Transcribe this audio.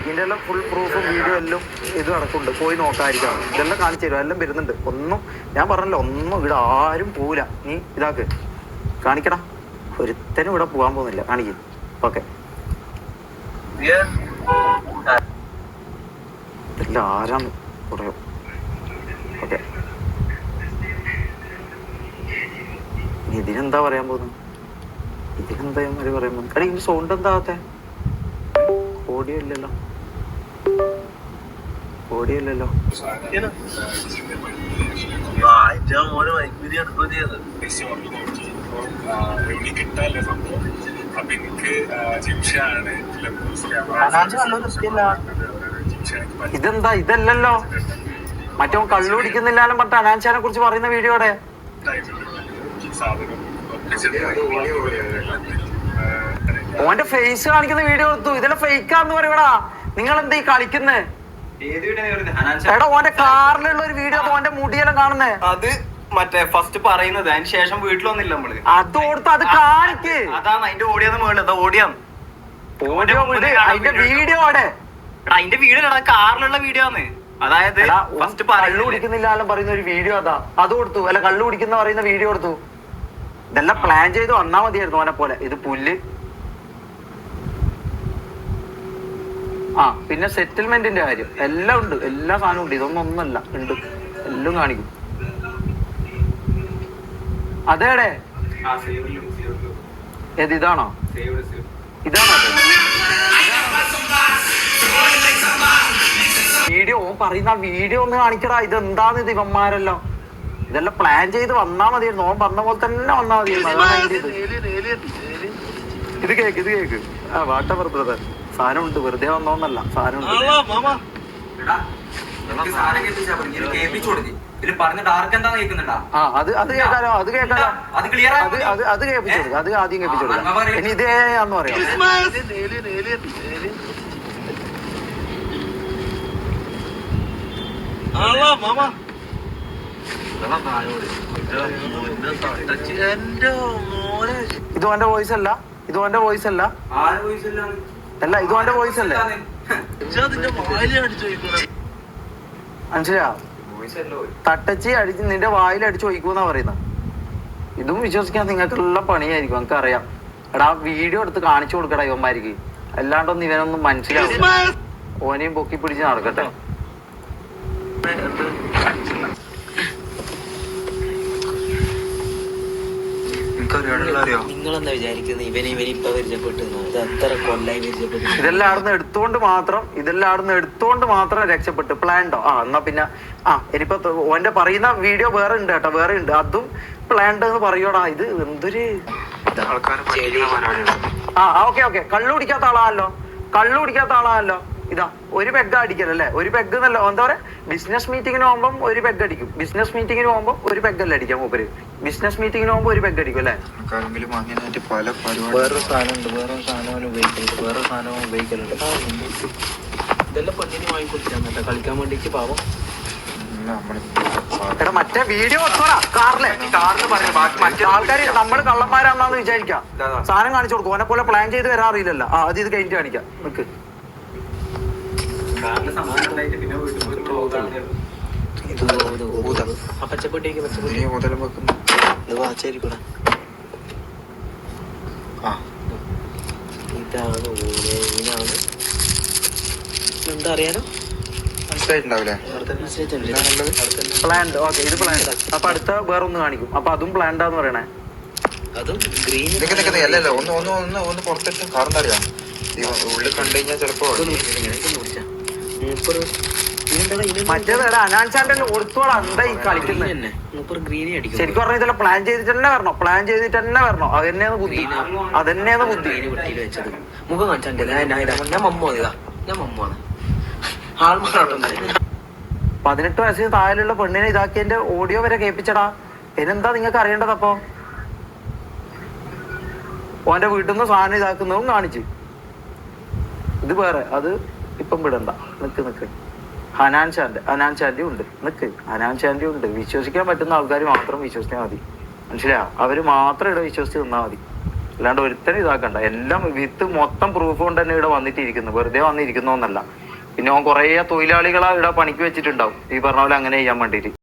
ഇതിൻ്റെ എല്ലാം ഫുൾ പ്രൂഫും വീഡിയോ എല്ലാം ഇത് നടക്കുന്നുണ്ട്. പോയി നോക്കാതിരിക്കണം. ഇതെല്ലാം കാണിച്ചു തരും. എല്ലാം വരുന്നുണ്ട്. ഒന്നും ഞാൻ പറഞ്ഞല്ലോ, ഒന്നും ഇവിടെ ആരും പോവില്ല. നീ ഇതാക്ക് കാണിക്കടാ. ഒരുത്തനും ഇവിടെ പോകാൻ പോകുന്നില്ല. കാണിക്കും. ഓക്കെ, ഇതെല്ലാം ആരാന്ന് പറയാം. ഓക്കെ, ഇതിനെന്താ പറയാൻ പോകുന്നത്? ഇതിനെന്താ പറയാൻ പോകുന്നത്? എടാ ഈ സൗണ്ട് എന്താ ആകത്തെ? ഓഡിയോ ഇല്ലല്ലോ, ഓഡിയോ ഇല്ലല്ലോ. ഇതെന്താ? ഇതല്ലല്ലോ മറ്റോ കള്ളു കുടിക്കുന്നില്ലാലും പറഞ്ഞ അനാൻഷാനെ കുറിച്ച് പറയുന്ന വീഡിയോടെ. ഓന്റെ ഫേസ് കാണിക്കുന്ന വീഡിയോ എടുത്തു. ഇതെല്ലാം ഫേക്കാന്ന് പറയടാ. നിങ്ങൾ എന്താ ഈ കളിക്കുന്നേ? എടാ ഓന്റെ കാറിലുള്ള ഒരു വീഡിയോ ഓന്റെ മുടിയെല്ലാം കാണുന്നേ. അത് മറ്റേ ഫസ്റ്റ് പറയുന്നത്, അതിന് ശേഷം വീട്ടിൽ വന്നില്ല നമ്മള്. അത് കൊടുത്ത് അത് കാണിക്ക്. അതാണ് അതിന്റെ ഓടിയാന്ന് മേളിൽ. ഓടിയാന്ന് അതിന്റെ വീഡിയോ അവിടെ. അതിന്റെ വീഡിയോ കാറിലുള്ള വീഡിയോ ആണ്. അതായത് ഫസ്റ്റ് കള്ളു കുടിക്കുന്നില്ലാലും പറയുന്ന ഒരു വീഡിയോ അതാ. അത് കൊടുത്തു. അല്ല കള്ളു കുടിക്കുന്ന പറയുന്ന വീഡിയോ കൊടുത്തു. ഇതെല്ലാം പ്ലാൻ ചെയ്ത് വന്നാ മതിയായിരുന്നു ഓനെ പോലെ. ഇത് പുല്ല്. ആ പിന്നെ സെറ്റിൽമെന്റിന്റെ കാര്യം എല്ലാം ഉണ്ട്. എല്ലാ സാധനവും ഉണ്ട്. ഇതൊന്നും ഒന്നല്ല, ഉണ്ട്. എല്ലാം കാണിക്കും. അതേടെ ഏത് ഇതാണോ? ഇതാണോ വീഡിയോ? ഓൻ പറയുന്ന വീഡിയോ ഒന്ന് കാണിക്കടാ. ഇതെന്താന്ന് ഇത് ഇവന്മാരല്ലോ. ഇതെല്ലാം പ്ലാൻ ചെയ്ത് വന്നാ മതിയായിരുന്നു. ഓൻ പറഞ്ഞ പോലെ തന്നെ വന്നാ മതിയായിരുന്നു. ഇത് കേക്ക്, ഇത് കേക്ക്. ആ വാട്ടവർ ബ്രദർ, സാധനം ഉണ്ട്. വെറുതെ വന്നോന്നല്ല, സാധനം ഉണ്ട്. ആ അത് കേൾക്കാലോ, അത് കേൾക്കാലോ. അത് കേൾപ്പിച്ചു കൊടുക്കുക. അത് ആദ്യം കേൾപ്പിച്ചു കൊടുക്കുക. ഇനി ഇതേ എന്ന് പറയാം. ഇത് ഓന്റെ വോയിസ് അല്ല. ഇത് ഓന്റെ വോയിസ് അല്ല. അല്ല ഇത് ഓന്റെ വോയിസ് അല്ലേ? മനസ്സിലാ? തട്ടച്ചി അടിച്ച് നിന്റെ വായിൽ അടിച്ചു ചോദിക്കൂന്നാ പറയുന്നത്. ഇതും വിശ്വസിക്കാൻ നിങ്ങൾക്കുള്ള പണിയായിരിക്കും. നമുക്ക് അറിയാം. എടാ വീഡിയോ എടുത്ത് കാണിച്ചു കൊടുക്കടാ ഇവന്മാർക്ക്. അല്ലാണ്ടൊന്നും ഇവനൊന്നും മനസ്സിലാവില്ല. ഓനെയും പൊക്കി പിടിച്ച് നടക്കട്ടെ. നിങ്ങളെന്താ വിചാരിക്കുന്നത്? ഇവനിപ്പ പരിചയപ്പെട്ടു ഇതെല്ലാം ആടുന്ന് എടുത്തോണ്ട് മാത്രം രക്ഷപ്പെട്ടു. പ്ലാൻഡോ? ആ എന്നാ പിന്നെ ഇനിയിപ്പോ ഓന്റെ പറയുന്ന വീഡിയോ വേറെ ഉണ്ട് കേട്ടോ, വേറെ ഉണ്ട്. അതും പ്ലാൻഡ് എന്ന് പറയൂടാ. ഇത് എന്തൊരു ഓക്കെ. കള്ളു കുടിക്കാത്ത ആളാണല്ലോ. ഇതാ ഒരു പെഗ് അടിക്കലല്ലേ? ഒരു പെഗ് എന്നല്ല, എന്താ പറയാ, ബിസിനസ് മീറ്റിങ്ങിന് പോകുമ്പം ഒരു പെഗ് അടിക്കും. ബിസിനസ് മീറ്റിങ്ങിന് പോകുമ്പോൾ ഒരു പെഗ്ഗല്ലേ അടിക്കാം മൂപ്പര്. ബിസിനസ് മീറ്റിങ്ങിന് പോകുമ്പോൾ ഒരു പെഗ് അടിക്കും അല്ലേ? വേറൊരു സാധനമുണ്ട്. വേറൊരു സാധനം ഉപയോഗിക്കലുണ്ട്. ഇതെല്ലാം പെണ്ണിന് വാങ്ങിക്കൊടുത്താ കളിക്കാൻ വേണ്ടിട്ട് പാവം. എടാ മറ്റേ വീഡിയോ വെച്ചോടാ കാറില് ആൾക്കാര് നമ്മള് കള്ളന്മാരാന്നാന്ന് വിചാരിക്കാം. സാധനം കാണിച്ചു കൊടുക്കും. ഓനെ പോലെ പ്ലാൻ ചെയ്ത് വരാൻ അറിയില്ലല്ലോ. അത് ഇത് കഴിഞ്ഞിട്ട് കാണിക്കാം. നിക്ക് എന്താ അറിയാലോ? പ്ലാൻഡ്. ഓക്കെ ഇത് പ്ലാൻഡ്. അപ്പൊ അടുത്ത വേറെ ഒന്ന് കാണിക്കും. അപ്പൊ അതും പ്ലാൻഡാന്ന് പറയണേ. അതും ഗ്രീൻ ഒന്ന് പുറത്തിട്ട് കാരണം അറിയാം. ഉള്ളിൽ കണ്ടു കഴിഞ്ഞാൽ ചിലപ്പോ മറ്റേത് അനാൻഷാന്റെ കൊടുത്തോളാ. എന്താ ഈ കളിക്കുന്നത്? ശരിക്കും പറഞ്ഞ ഇതെല്ലാം പ്ലാൻ ചെയ്തിട്ട് തന്നെ വരണോ? അതന്നെയാണ് ബുദ്ധി. മുഖം കാണിച്ചാൽ ഞാൻ മമ്മോണ് 18 വയസ്സിന് താഴെയുള്ള പെണ്ണിനെ ഇതാക്കിയതിന്റെ ഓഡിയോ വരെ കേൾപ്പിച്ചടാ. പിന്നെന്താ നിങ്ങൾക്ക് അറിയേണ്ടത്? അപ്പൊ ഓന്റെ വീട്ടിൽ നിന്ന് സാധനം ഇതാക്കുന്നതും കാണിച്ച്. ഇത് വേറെ. അത് ഇപ്പം വിടണ്ട. നിക്ക് അനാൻഷാന്റെ ഉണ്ട്. വിശ്വസിക്കാൻ പറ്റുന്ന ആൾക്കാർ മാത്രം വിശ്വസിച്ചാൽ മതി. മനസ്സിലായോ? അവര് മാത്രം ഇവിടെ വിശ്വസിച്ച് നിന്നാ മതി. അല്ലാണ്ട് ഒരുത്തരം ഇതാക്കണ്ട. എല്ലാം വിത്ത് മൊത്തം പ്രൂഫ് കൊണ്ട് തന്നെ ഇവിടെ വന്നിട്ടിരിക്കുന്നു, വെറുതെ വന്നിരിക്കുന്നോന്നല്ല. പിന്നെ ഓൻ കുറേ തൊഴിലാളികളെ ഇവിടെ പണിക്ക് വെച്ചിട്ടുണ്ടാവും ഈ പറഞ്ഞ പോലെ അങ്ങനെ ചെയ്യാൻ വേണ്ടിയിട്ട്.